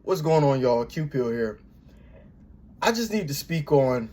What's going on, y'all? Q-Pill here. I just need to speak on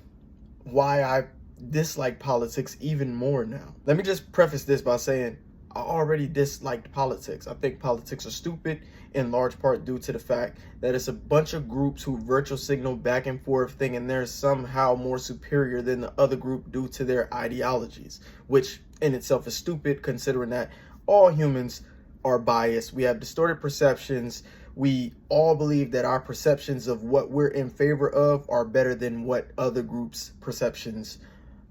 why I dislike politics even more now. Let me just preface this by saying I already disliked politics. I think politics are stupid in large part due to the fact that it's a bunch of groups who virtual signal back and forth thinking they're somehow more superior than the other group due to their ideologies, which in itself is stupid considering that all humans are biased. We have distorted perceptions. We all believe that our perceptions of what we're in favor of are better than what other groups' perceptions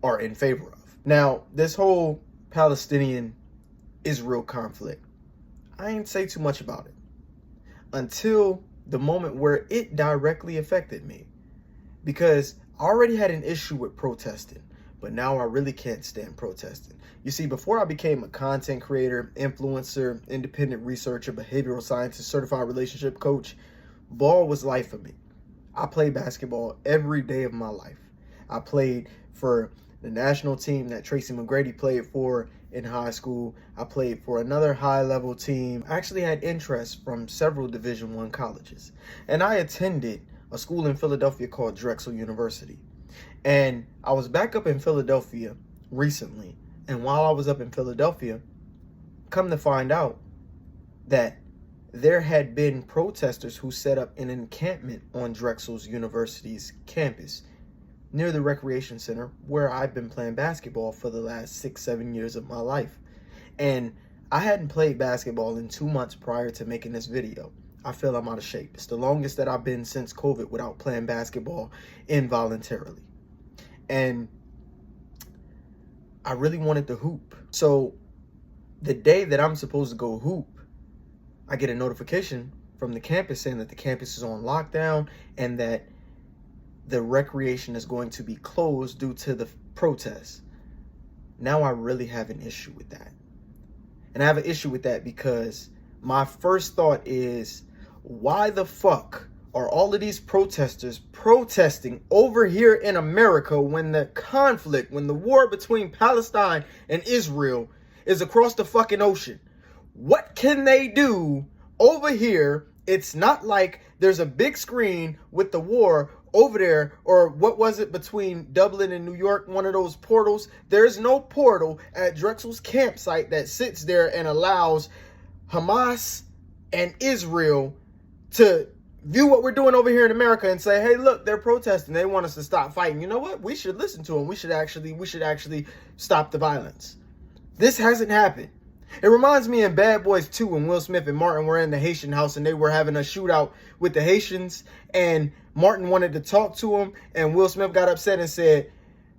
are in favor of. Now, this whole Palestinian-Israel conflict, I ain't say too much about it until the moment where it directly affected me, because I already had an issue with protesting, but now I really can't stand protesting. You see, before I became a content creator, influencer, independent researcher, behavioral scientist, certified relationship coach, ball was life for me. I played basketball every day of my life. I played for the national team that Tracy McGrady played for in high school. I played for another high-level team. I actually had interest from several Division I colleges. And I attended a school in Philadelphia called Drexel University. And I was back up in Philadelphia recently. And while I was up in Philadelphia, come to find out that there had been protesters who set up an encampment on Drexel's University's campus near the recreation center where I've been playing basketball for the last 6-7 years of my life. And I hadn't played basketball in 2 months prior to making this video. I feel I'm out of shape. It's the longest that I've been since COVID without playing basketball involuntarily. And I really wanted to hoop. So the day that I'm supposed to go hoop, I get a notification from the campus saying that the campus is on lockdown and that the recreation is going to be closed due to the protests. Now I really have an issue with that. And I have an issue with that because my first thought is, why the fuck are all of these protesters protesting over here in America when the conflict, when the war between Palestine and Israel is across the fucking ocean? What can they do over here? It's not like there's a big screen with the war over there, or what was it, between Dublin and New York, one of those portals. There's no portal at Drexel's campsite that sits there and allows Hamas and Israel to view what we're doing over here in America and say, hey, look, they're protesting. They want us to stop fighting. You know what? We should listen to them. We should actually stop the violence. This hasn't happened. It reminds me in Bad Boys 2 when Will Smith and Martin were in the Haitian house and they were having a shootout with the Haitians, and Martin wanted to talk to him and Will Smith got upset and said,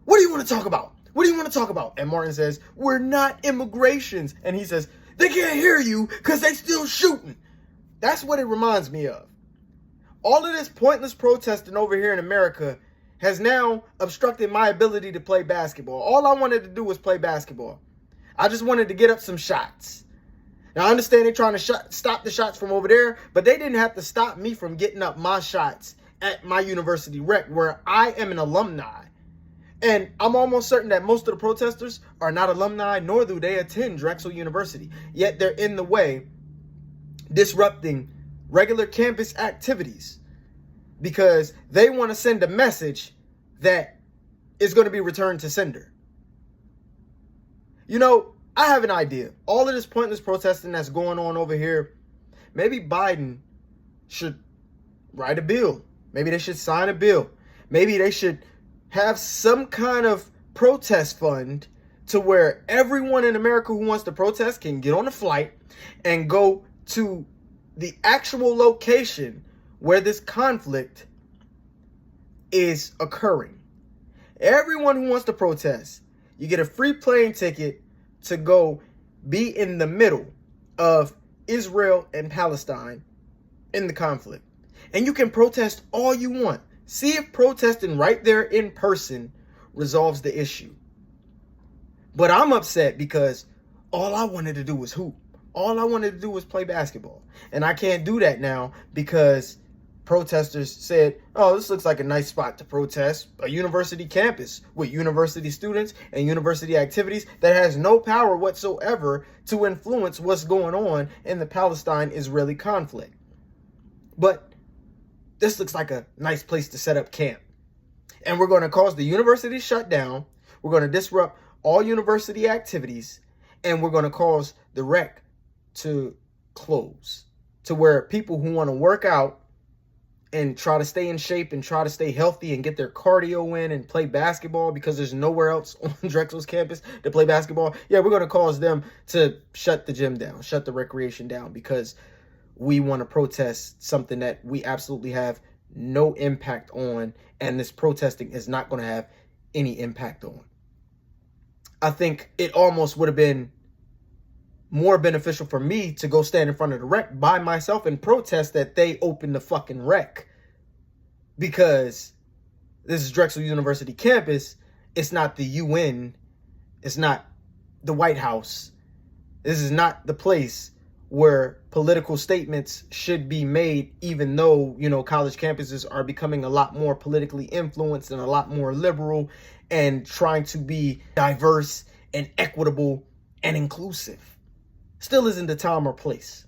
what do you want to talk about? What do you want to talk about? And Martin says, we're not immigrations. And he says, they can't hear you because they still shooting. That's what it reminds me of. All of this pointless protesting over here in America has now obstructed my ability to play basketball. All I wanted to do was play basketball. I just wanted to get up some shots. Now, I understand they're trying to stop the shots from over there, but they didn't have to stop me from getting up my shots at my university rec, where I am an alumni. And I'm almost certain that most of the protesters are not alumni, nor do they attend Drexel University. Yet they're in the way, disrupting regular campus activities because they want to send a message that is going to be returned to sender. You know, I have an idea. All of this pointless protesting that's going on over here, maybe Biden should write a bill. Maybe they should sign a bill. Maybe they should have some kind of protest fund to where everyone in America who wants to protest can get on a flight and go to the actual location where this conflict is occurring. Everyone who wants to protest, you get a free plane ticket to go be in the middle of Israel and Palestine in the conflict. And you can protest all you want. See if protesting right there in person resolves the issue. But I'm upset because all I wanted to do was hoop. All I wanted to do was play basketball. And I can't do that now because protesters said, oh, this looks like a nice spot to protest, a university campus with university students and university activities that has no power whatsoever to influence what's going on in the Palestine-Israeli conflict. But This looks like a nice place to set up camp. And we're going to cause the university to shut down. We're going to disrupt all university activities. And we're going to cause the rec to close, to where people who want to work out and try to stay in shape and try to stay healthy and get their cardio in and play basketball, because there's nowhere else on Drexel's campus to play basketball. Yeah, we're going to cause them to shut the gym down, shut the recreation down, because we want to protest something that we absolutely have no impact on, and this protesting is not going to have any impact on. I think it almost would have been more beneficial for me to go stand in front of the rec by myself and protest that they open the fucking rec, because this is Drexel University campus. It's not the UN. It's not the White House. This is not the place where political statements should be made, even though, you know, college campuses are becoming a lot more politically influenced and a lot more liberal and trying to be diverse and equitable and inclusive. Still isn't the time or place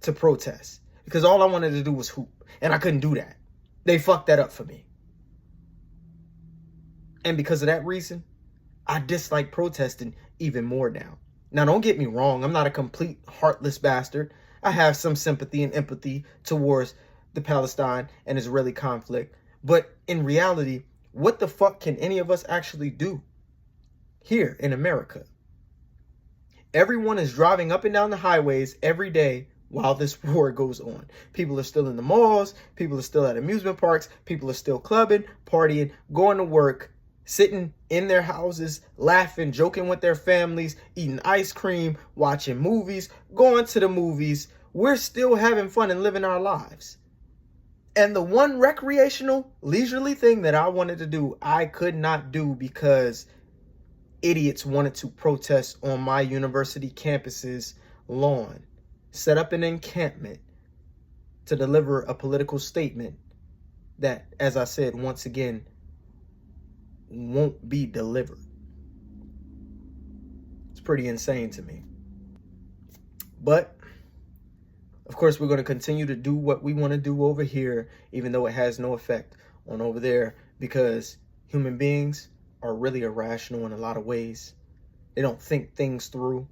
to protest, because all I wanted to do was hoop, and I couldn't do that. They fucked that up for me. And because of that reason, I dislike protesting even more now. Now, don't get me wrong. I'm not a complete heartless bastard. I have some sympathy and empathy towards the Palestine and Israeli conflict. But in reality, what the fuck can any of us actually do here in America? Everyone is driving up and down the highways every day while this war goes on. People are still in the malls. People are still at amusement parks. People are still clubbing, partying, going to work, sitting in their houses, laughing, joking with their families, eating ice cream, watching movies, going to the movies. We're still having fun and living our lives. And the one recreational, leisurely thing that I wanted to do, I could not do because idiots wanted to protest on my university campus's lawn, set up an encampment to deliver a political statement that, as I said, once again, won't be delivered. It's pretty insane to me. But of course, we're going to continue to do what we want to do over here, even though it has no effect on over there, because human beings are really irrational in a lot of ways. They don't think things through.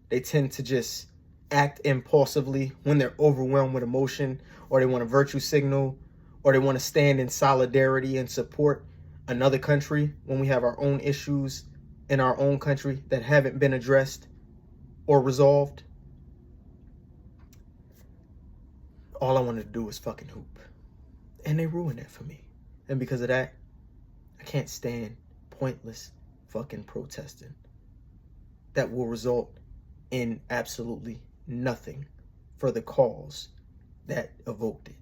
They tend to just act impulsively when they're overwhelmed with emotion, or they want to virtue signal, or they want to stand in solidarity and support another country when we have our own issues in our own country that haven't been addressed or resolved. All I wanted to do was fucking hoop. And they ruined that for me. And because of that, I can't stand pointless fucking protesting that will result in absolutely nothing for the cause that evoked it.